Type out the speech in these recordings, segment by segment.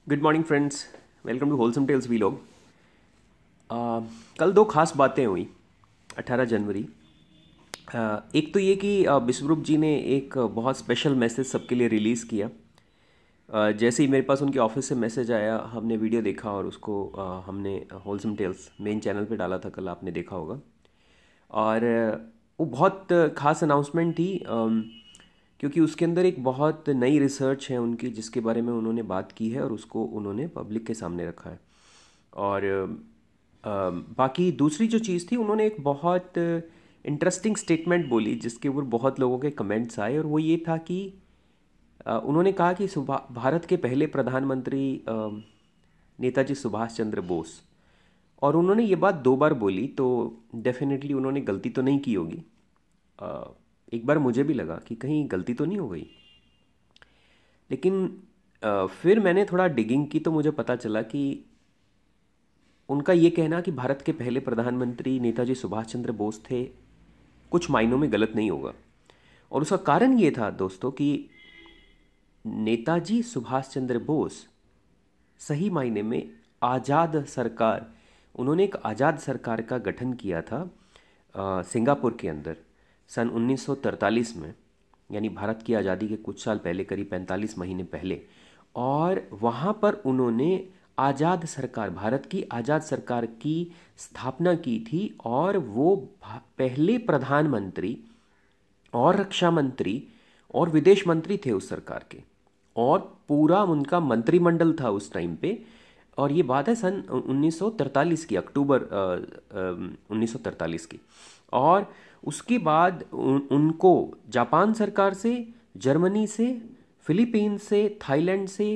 Good morning friends. Welcome to wholesome tales vlog. कल दो खास बातें हुई 18 जनवरी। एक तो ये कि विश्वरूप जी ने एक बहुत स्पेशल मैसेज सबके लिए रिलीज़ किया। जैसे ही मेरे पास उनके ऑफिस से मैसेज आया, हमने वीडियो देखा और उसको हमने होलसम टेल्स मेन चैनल पे डाला था, कल आपने देखा होगा। और वो बहुत खास अनाउंसमेंट थी, क्योंकि उसके अंदर एक बहुत नई रिसर्च है उनकी जिसके बारे में उन्होंने बात की है और उसको उन्होंने पब्लिक के सामने रखा है। और बाकी दूसरी जो चीज़ थी, उन्होंने एक बहुत इंटरेस्टिंग स्टेटमेंट बोली जिसके ऊपर बहुत लोगों के कमेंट्स आए, और वो ये था कि उन्होंने कहा कि भारत के पहले प्रधानमंत्री नेताजी सुभाष चंद्र बोस। और उन्होंने ये बात दो बार बोली, तो डेफिनेटली उन्होंने गलती तो नहीं की होगी। अ, एक बार मुझे भी लगा कि कहीं गलती तो नहीं हो गई, लेकिन फिर मैंने थोड़ा डिगिंग की तो मुझे पता चला कि उनका ये कहना कि भारत के पहले प्रधानमंत्री नेताजी सुभाष चंद्र बोस थे, कुछ मायनों में गलत नहीं होगा। और उसका कारण ये था दोस्तों कि नेताजी सुभाष चंद्र बोस सही मायने में आज़ाद सरकार, उन्होंने एक आज़ाद सरकार का गठन किया था सिंगापुर के अंदर सन 1943 में, यानी भारत की आज़ादी के कुछ साल पहले, करीब 45 महीने पहले। और वहाँ पर उन्होंने आज़ाद सरकार, भारत की आज़ाद सरकार की स्थापना की थी। और वो पहले प्रधानमंत्री और रक्षा मंत्री और विदेश मंत्री थे उस सरकार के, और पूरा उनका मंत्रिमंडल था उस टाइम पे। और ये बात है सन 1943 की, अक्टूबर 1943 की। और उसके बाद उनको जापान सरकार से, जर्मनी से, फिलीपींस से, थाईलैंड से,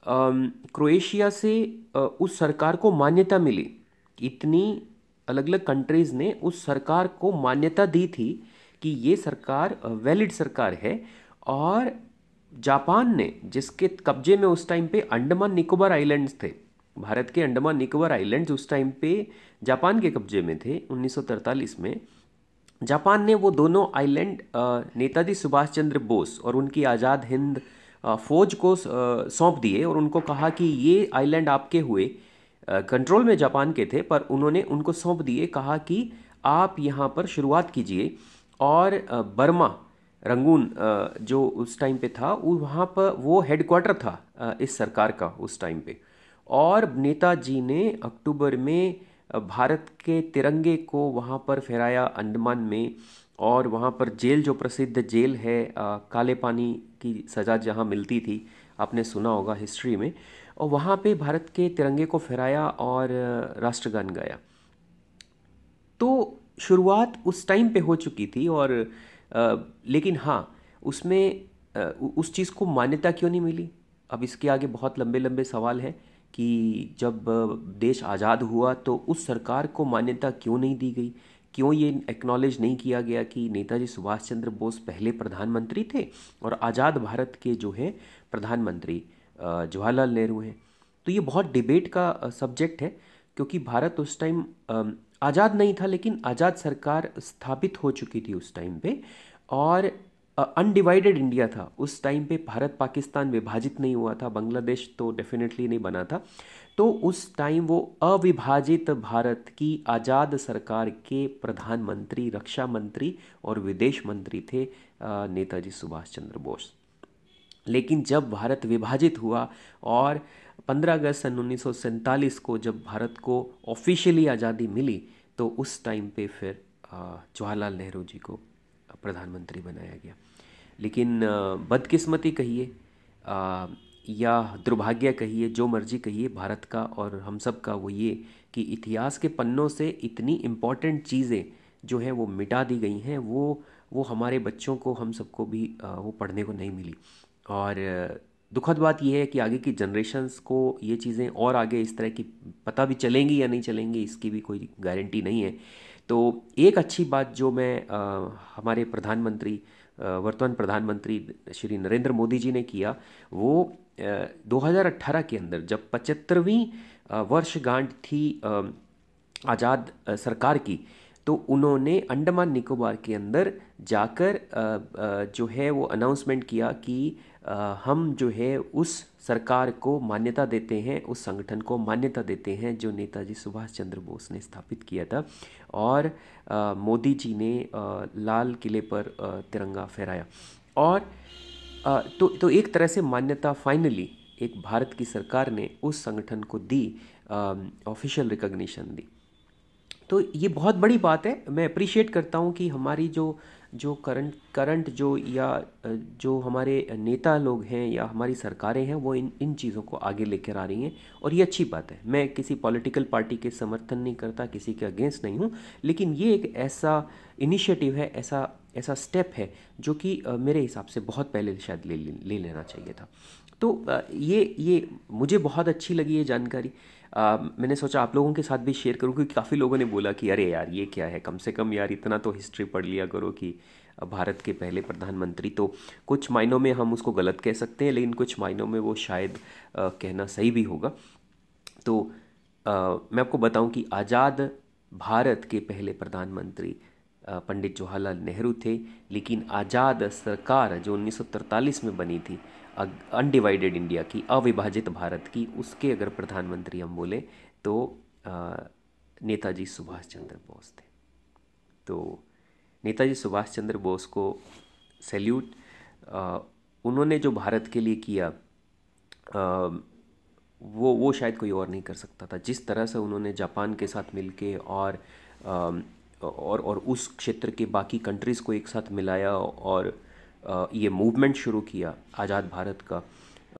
क्रोएशिया से उस सरकार को मान्यता मिली। इतनी अलग अलग कंट्रीज़ ने उस सरकार को मान्यता दी थी कि ये सरकार वैलिड सरकार है। और जापान ने, जिसके कब्जे में उस टाइम पे अंडमान निकोबार आइलैंड्स थे, भारत के अंडमान निकोबार आइलैंड्स उस टाइम पे जापान के कब्जे में थे 1943 में। जापान ने वो दोनों आइलैंड नेताजी सुभाष चंद्र बोस और उनकी आज़ाद हिंद फौज को सौंप दिए, और उनको कहा कि ये आइलैंड आपके हुए, कंट्रोल में जापान के थे पर उन्होंने उनको सौंप दिए, कहा कि आप यहाँ पर शुरुआत कीजिए। और बर्मा, रंगून जो उस टाइम पे था, वहाँ पर वो हेडक्वार्टर था इस सरकार का उस टाइम पे। और नेताजी ने अक्टूबर में भारत के तिरंगे को वहाँ पर फहराया अंडमान में। और वहाँ पर जेल, जो प्रसिद्ध जेल है काले पानी की सज़ा जहाँ मिलती थी, आपने सुना होगा हिस्ट्री में, और वहाँ पे भारत के तिरंगे को फहराया और राष्ट्रगान गाया। तो शुरुआत उस टाइम पे हो चुकी थी। और लेकिन हाँ, उसमें उस चीज़ को मान्यता क्यों नहीं मिली, अब इसके आगे बहुत लंबे लंबे सवाल हैं कि जब देश आज़ाद हुआ तो उस सरकार को मान्यता क्यों नहीं दी गई, क्यों ये एक्नॉलेज नहीं किया गया कि नेताजी सुभाष चंद्र बोस पहले प्रधानमंत्री थे और आज़ाद भारत के जो है प्रधानमंत्री जवाहरलाल नेहरू हैं। तो ये बहुत डिबेट का सब्जेक्ट है, क्योंकि भारत उस टाइम आज़ाद नहीं था, लेकिन आज़ाद सरकार स्थापित हो चुकी थी उस टाइम पे। और अनडिवाइडेड इंडिया था उस टाइम पे, भारत पाकिस्तान विभाजित नहीं हुआ था, बांग्लादेश तो डेफिनेटली नहीं बना था। तो उस टाइम वो अविभाजित भारत की आज़ाद सरकार के प्रधानमंत्री, रक्षा मंत्री और विदेश मंत्री थे नेताजी सुभाष चंद्र बोस। लेकिन जब भारत विभाजित हुआ और 15 अगस्त सन 1947 को जब भारत को ऑफिशियली आज़ादी मिली, तो उस टाइम पे फिर जवाहरलाल नेहरू जी को प्रधानमंत्री बनाया गया। लेकिन बदकिस्मती कहिए या दुर्भाग्य कहिए, जो मर्जी कहिए, भारत का और हम सब का वो ये कि इतिहास के पन्नों से इतनी इम्पॉर्टेंट चीज़ें जो हैं वो मिटा दी गई हैं। वो हमारे बच्चों को, हम सबको भी वो पढ़ने को नहीं मिली। और दुखद बात यह है कि आगे की जनरेशन्स को ये चीज़ें और आगे इस तरह की पता भी चलेंगी या नहीं चलेंगी, इसकी भी कोई गारंटी नहीं है। तो एक अच्छी बात जो मैं हमारे प्रधानमंत्री, वर्तमान प्रधानमंत्री श्री नरेंद्र मोदी जी ने किया, वो 2018 के अंदर जब 75वीं वर्षगांठ थी आज़ाद सरकार की, तो उन्होंने अंडमान निकोबार के अंदर जाकर जो है वो अनाउंसमेंट किया कि हम जो है उस सरकार को मान्यता देते हैं, उस संगठन को मान्यता देते हैं जो नेताजी सुभाष चंद्र बोस ने स्थापित किया था। और मोदी जी ने लाल किले पर तिरंगा फहराया। और तो एक तरह से मान्यता फाइनली एक भारत की सरकार ने उस संगठन को दी, ऑफिशियल रिकॉग्निशन दी। तो ये बहुत बड़ी बात है। मैं अप्रिशिएट करता हूँ कि हमारी जो जो करंट जो या जो हमारे नेता लोग हैं या हमारी सरकारें हैं वो इन चीज़ों को आगे लेकर आ रही हैं, और ये अच्छी बात है। मैं किसी पॉलिटिकल पार्टी के समर्थन नहीं करता, किसी के अगेंस्ट नहीं हूँ, लेकिन ये एक ऐसा इनिशिएटिव है, ऐसा ऐसा स्टेप है जो कि मेरे हिसाब से बहुत पहले शायद ले लेना चाहिए था। तो ये मुझे बहुत अच्छी लगी ये जानकारी। मैंने सोचा आप लोगों के साथ भी शेयर करूं, क्योंकि काफ़ी लोगों ने बोला कि अरे यार ये क्या है, कम से कम यार इतना तो हिस्ट्री पढ़ लिया करो कि भारत के पहले प्रधानमंत्री। तो कुछ मायनों में हम उसको गलत कह सकते हैं, लेकिन कुछ मायनों में वो शायद कहना सही भी होगा। तो मैं आपको बताऊं कि आज़ाद भारत के पहले प्रधानमंत्री पंडित जवाहरलाल नेहरू थे, लेकिन आज़ाद सरकार जो 1943 में बनी थी, अनडिवाइडेड इंडिया की, अविभाजित भारत की, उसके अगर प्रधानमंत्री हम बोले तो नेताजी सुभाष चंद्र बोस थे। तो नेताजी सुभाष चंद्र बोस को सैल्यूट। उन्होंने जो भारत के लिए किया वो शायद कोई और नहीं कर सकता था। जिस तरह से उन्होंने जापान के साथ मिलके और उस क्षेत्र के बाकी कंट्रीज़ को एक साथ मिलाया और ये मूवमेंट शुरू किया आज़ाद भारत का,